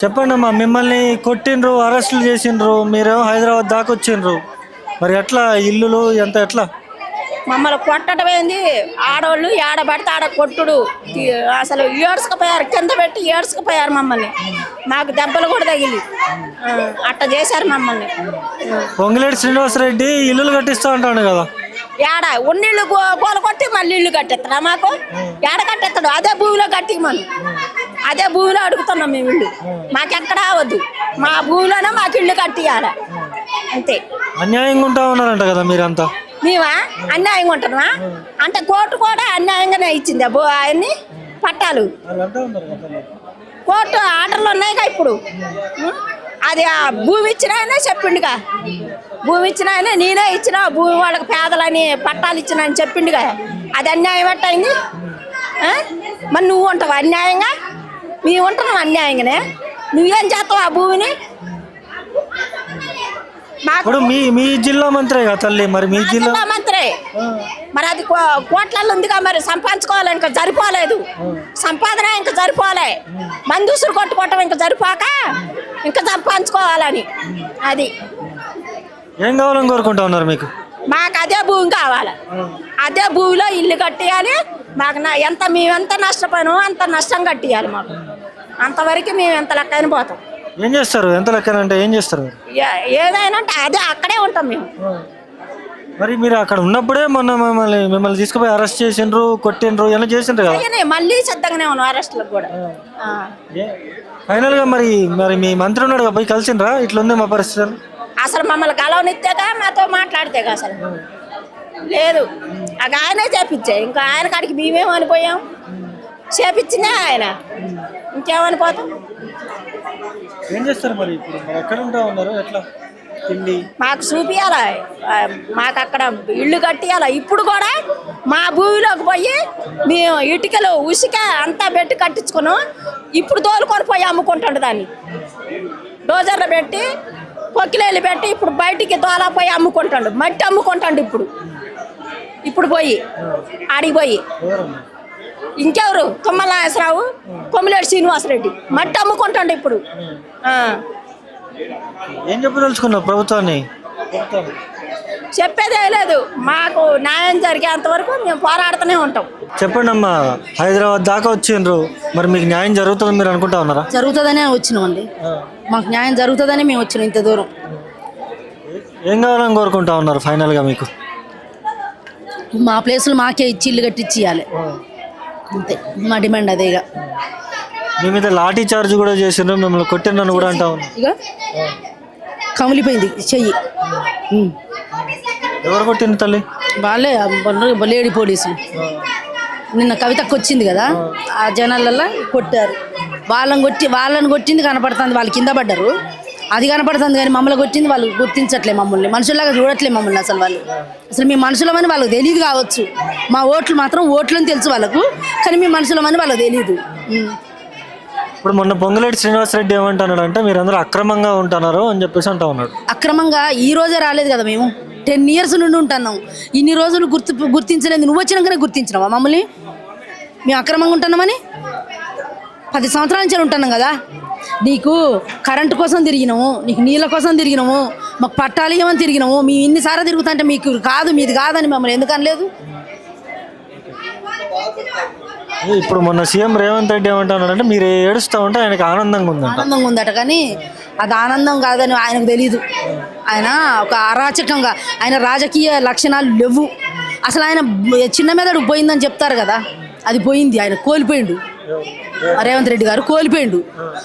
చెప్పండమ్మా, మిమ్మల్ని కొట్టిండ్రు, అరెస్టులు చేసిండ్రు, మీరేమో హైదరాబాద్ దాకా వచ్చిండ్రు. మరి ఎట్లా ఇల్లులు ఎంత ఎట్లా? మమ్మల్ని కొట్టడం ఏంది, ఆడవాళ్ళు ఏడబడితే ఆడ కొట్టుడు. అసలు ఏడ్చుకుపోయారు, కింద పెట్టి ఏడ్చుకుపోయారు మమ్మల్ని. మాకు దెబ్బలు కూడా తగిలి అట్ట చేశారు మమ్మల్ని. పొంగులేటి శ్రీనివాసరెడ్డి ఇల్లులు కట్టిస్తా అంటాడు కదా, ఏడ ఉన్నిళ్ళు గోల కొట్టి మళ్ళీ ఇల్లు కట్టేస్తాడా? మాకు ఏడ కట్టేస్తాడు? అదే భూమిలో కట్టి మనం అదే భూమిలో అడుగుతున్నాం మేము ఇల్లు. మాకెక్కడ అవద్దు, మా భూమిలోనే మాకు ఇల్లు కట్టియాలి అంతే. అన్యాయంగా ఉంటా ఉన్నారంట కదా మీరంతా. మేమా అన్యాయంగా ఉంటున్నామా? అంటే కోర్టు కూడా అన్యాయంగానే ఇచ్చింది అవన్నీ పట్టాలు. కోర్టు ఆర్డర్లు ఉన్నాయిగా ఇప్పుడు. అది ఆ భూమి ఇచ్చిన ఆయనే చెప్పిండుగా, భూమి ఇచ్చిన ఆయనే నేనే ఇచ్చిన భూమి వాళ్ళకి పేదలని పట్టాలు ఇచ్చిన అని చెప్పిండుగా. అది అన్యాయం ఎట్టయింది? మరి నువ్వు ఉంటావు అన్యాయంగా, మేము ఉంటున్నాం అన్యాయంగానే. నువ్వేం చేస్తావు ఆ భూమిని? ఇప్పుడు మీ జిల్లా మంత్రే కదా తల్లి, మరి మీ జిల్లా మంత్రే మరి అది కోట్లలో ఉందిగా, మరి సంపాదించుకోవాలి. ఇంకా సరిపోలేదు సంపాదన, ఇంకా సరిపోలే. మందూసురు కొట్టుకోవటం ఇంకా సరిపోక ఇంకా సంపాదించుకోవాలని. అది ఏం కావాలని కోరుకుంటా ఉన్నారు మీకు? మాకు అదే భూమి కావాలి, అదే భూమిలో ఇల్లు కట్టియాలి. మాకు మేమెంత నష్టపోయినామో అంత నష్టం కట్టియాలి మాకు. అంతవరకు మేము ఎంత లెక్కైన పోతాం. ఏం చేస్తారు? ఎంత లెక్కనంటే ఏం చేస్తారు? ఏదైనా అంటే అదే అక్కడే ఉంటాం మేము. మరి మీరు అక్కడ ఉన్నప్పుడే మొన్న మిమ్మల్ని తీసుకుపోయి అరెస్ట్ చేసిండ్రు, కొట్టిండ్రు, ఇలా చేసిండ్రు కదా. మళ్ళీ సిద్ధంగానే ఉన్నాం అరెస్టులకు కూడా. ఫైనల్ గా మరి మీ మంత్రి ఉన్నాడు కదా, పోయి కలిసిండ్రా ఇట్లా ఉంది మా పరిస్థితి? అసలు మమ్మల్ని కలవనిస్తేగా, మాతో మాట్లాడితేగా అసలు లేదు. అది ఆయనే చేపించే, ఇంకా ఆయన కాడికి మేమేమనిపోయాం? చేపించిందే ఆయన, ఇంకేమనిపోతాం? ఏం చేస్తారు మరి ఇప్పుడు? ఎక్కడ ఉంటా ఉన్నారు? ఎట్లా తిండి మాకు చూపియాల, మాకు అక్కడ ఇల్లు కట్టియాల. ఇప్పుడు కూడా మా భూమిలోకి పోయి మేము ఇటుకలు ఉసిక అంతా పెట్టి కట్టించుకున్నాం. ఇప్పుడు తోలుకొని పోయి అమ్ముకుంటాడు దాన్ని, డోజర్లు పెట్టి పొక్కిలేళ్ళు పెట్టి ఇప్పుడు బయటికి దోలా పోయి అమ్ముకుంటాడు. మట్టి అమ్ముకుంటాడు ఇప్పుడు పోయి ఆడికి పోయి. ఇంకెవరు? తుమ్మల నాగేశ్వరరావు, కొమ్మిలేటి శ్రీనివాసరెడ్డి మట్టి అమ్ముకుంటాడు ఇప్పుడు. ఏం చెప్పదలుచుకున్నావు ప్రభుత్వాన్ని? చెప్పేదే లేదు, మాకు న్యాయం జరిగేంత వరకు మేము పోరాడుతూనే ఉంటాం. చెప్పండి అమ్మా, హైదరాబాద్ దాకా వచ్చిండ్రు, మరి మీకు న్యాయం జరుగుతుంది మీరు అనుకుంటా ఉన్నారా? జరుగుతుందనే వచ్చినామండి, మాకు న్యాయం జరుగుతుందని మేము వచ్చినాం ఇంత దూరం. ఏం కావాలని కోరుకుంటా ఉన్నారు ఫైనల్ గా మీకు? మా ప్లేసులు మాకే ఇచ్చి ఇల్లు కట్టించి ఇవ్వాలి అంతే, మా డిమాండ్ అదేగా. మీ మీద లాఠీ చార్జ్ కూడా చేసిండ్రు, మిమ్మల్ని కొట్టిండ్రని కూడా అంటా ఉన్నారు. ఇక కమిలిపోయింది చెయ్యి. ఎవరు కొట్టింది తల్లి? వాళ్ళే లేడీ పోలీసులు. నిన్న కవితకు వచ్చింది కదా, ఆ జనాలల్లో కొట్టారు. వాళ్ళని కొట్టింది కనపడుతుంది, వాళ్ళు కింద పడ్డారు అది కనపడుతుంది. కానీ మమ్మల్ని కొట్టింది వాళ్ళు గుర్తించట్లే, మమ్మల్ని మనుషుల్లాగా చూడట్లే మమ్మల్ని. అసలు మేము మనుషులమని వాళ్ళకి తెలియదు కావచ్చు. మా ఓట్లు మాత్రం ఓట్లని తెలుసు వాళ్ళకు, కానీ మేము మనుషులమని వాళ్ళకి తెలియదు. ఇప్పుడు మొన్న పొంగులేటి శ్రీనివాసరెడ్డి ఏమంటున్నాడు అంటే మీరందరూ అక్రమంగా ఉంటున్నారు అని చెప్పేసి అంటా ఉన్నాడు. అక్రమంగా ఈ రోజే రాలేదు కదా, మేము 10 years నుండి ఉంటున్నాం. ఇన్ని రోజులు గుర్తించలేదు. నువ్వు వచ్చినాకనే గుర్తించినావా మమ్మల్ని? మేము అక్రమంగా ఉంటున్నామని 10 సంవత్సరాల నుంచి ఉంటున్నాం కదా. నీకు కరెంటు కోసం తిరిగినాము, నీకు నీళ్ళ కోసం తిరిగినాము, మాకు పట్టాలు ఇవ్వమని తిరిగినాము. మేము ఇన్నిసార్లు తిరుగుతా అంటే మీకు కాదు, మీది కాదని మమ్మల్ని ఎందుకు అనలేదు? ఇప్పుడు మొన్న సీఎం రేవంత్ రెడ్డి ఏమంటున్నాడంటే మీరు ఏడుస్తూ ఉంటే ఆయనకు ఆనందంగా ఉందట, కానీ అది ఆనందం కాదని ఆయనకు తెలీదు. ఆయన ఒక అరాచకంగా, ఆయన రాజకీయ లక్షణాలు లేవు అసలు. ఆయన చిన్న మెదడు పోయిందని చెప్తారు కదా, అది పోయింది. ఆయన కోల్పోయిండు, రేవంత్ రెడ్డి గారు కోల్పోయిండు.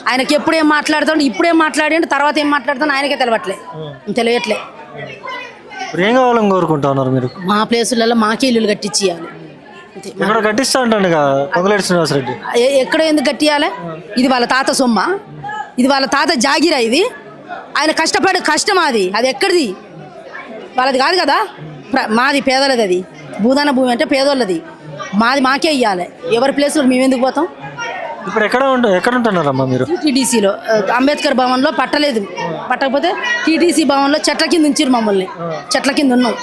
ఆయనకి ఎప్పుడు ఏం మాట్లాడుతాడు, ఇప్పుడేం మాట్లాడి తర్వాత ఏం మాట్లాడుతాడు ఆయనకే తెలియట్లే. ఏం కావాలని కోరుకుంటా ఉన్నారు మీరు? మా ప్లేసులలో మాకే ఇల్లు కట్టించి ఇవ్వాలి. కట్టిస్తా అంటాను పొంగులేటి శ్రీనివాసరెడ్డి. ఎక్కడ ఎందుకు కట్టియాలి? ఇది వాళ్ళ తాత సొమ్మ, ఇది వాళ్ళ తాత జాగిరా, ఇది ఆయన కష్టపడే కష్టం. అది ఎక్కడిది? వాళ్ళది కాదు కదా, మాది పేదలది. అది భూదాన భూమి అంటే పేదోళ్ళది, మాది మాకే ఇవ్వాలి. ఎవరి ప్లేస్లో మేము ఎందుకు పోతాం? ఇప్పుడు ఎక్కడ ఉంటున్నారమ్మా మీరు? టీటీసీలో అంబేద్కర్ భవన్లో పట్టకపోతే టీటీసీ భవన్లో చెట్ల కింద ఉంచారు మమ్మల్ని, చెట్ల కింద ఉన్నాం.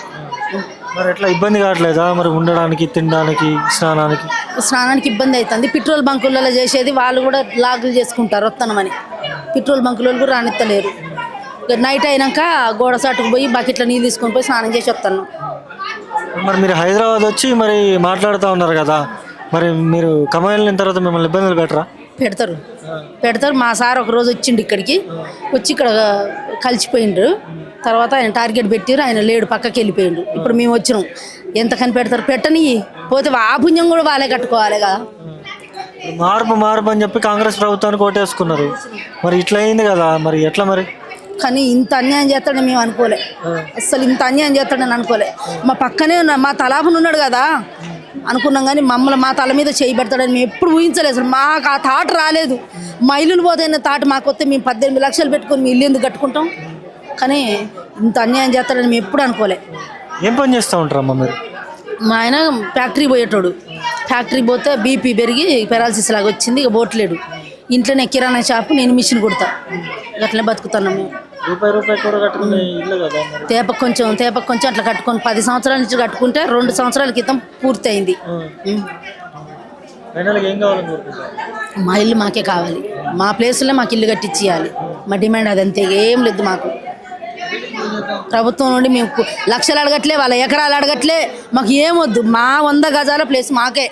మరి ఎట్లా ఇబ్బంది కావట్లేదా మరి ఉండడానికి, తినడానికి, స్నానానికి ఇబ్బంది అవుతుంది. పెట్రోల్ బంకులలో చేసేది వాళ్ళు కూడా లాగులు చేసుకుంటారు వస్తానమని. పెట్రోల్ బంకులో కూడా రానిత్తలేరు. ఇక నైట్ అయినాక గోడ సాటుకు పోయి బకెట్లో నీళ్ళు తీసుకొని పోయి స్నానం చేసి వస్తాను. మరి మీరు హైదరాబాద్ వచ్చి మరి మాట్లాడుతూ ఉన్నారు కదా, మరి మీరు కమాయి వెళ్ళిన తర్వాత మిమ్మల్ని ఇబ్బందులు పెట్టరా? పెడతారు. మా సార్ ఒక రోజు వచ్చిండు ఇక్కడికి, వచ్చి ఇక్కడ కలిసిపోయిండ్రు. తర్వాత ఆయన టార్గెట్ పెట్టారు, ఆయన లేడు, పక్కకి వెళ్ళిపోయిండు. ఇప్పుడు మేము వచ్చినాం, ఎంత కనిపెడతారు? పెట్టని పోతే ఆ పుణ్యం కూడా వాళ్ళే కట్టుకోవాలి కదా. మార్పు అని చెప్పి కాంగ్రెస్ ప్రభుత్వానికి ఓటేసుకున్నారు, మరి ఇట్లా అయింది కదా, మరి ఎట్లా మరి? కానీ ఇంత అన్యాయం చేస్తాడని మేము అనుకోలే, అసలు ఇంత అన్యాయం చేస్తాడని అనుకోలే. మా పక్కనే మా తలాపన ఉన్నాడు కదా అనుకున్నాం, కానీ మమ్మల్ని మా తల మీద చేయి పెడతాడని మేము ఎప్పుడు ఊహించలేదు. అసలు మాకు ఆ థాట్ రాలేదు. మా ఇల్లులు పోతేనే థాట్ మాకు వస్తే మేము 18 లక్షలు పెట్టుకొని మీ ఇల్లు ఎందుకు కట్టుకుంటాం? కానీ ఇంత అన్యాయం చేస్తాడని మేము ఎప్పుడు అనుకోలే. ఏం పని చేస్తూ ఉంటారమ్మా మీరు? మా ఆయన ఫ్యాక్టరీ పోయేటోడు. ఫ్యాక్టరీ పోతే బీపీ పెరిగి పెరాలసిస్ లాగా వచ్చింది, ఇక పోట్లేడు. ఇంట్లోనే కిరాణా షాపు, నేను మిషన్ కుడతా, అట్లనే బతుకుతున్నాం మేము. రూపాయి కూడా కట్టుకునే ఇల్లు కదా. తేపకు కొంచెం అట్లా కట్టుకొని 10 సంవత్సరాల నుంచి కట్టుకుంటే 2 సంవత్సరాల క్రితం పూర్తి అయింది. మా ఇల్లు మాకే కావాలి, మా ప్లేస్లో మాకు ఇల్లు కట్టించి ఇవ్వాలి. మా డిమాండ్ అదంతే, ఏం లేదు మాకు. ప్రభుత్వం నుండి మేము లక్షలు అడగట్లే, వాళ్ళ ఎకరాలు అడగట్లే, మాకు ఏమొద్దు. మా 100 గజాల ప్లేస్ మాకే.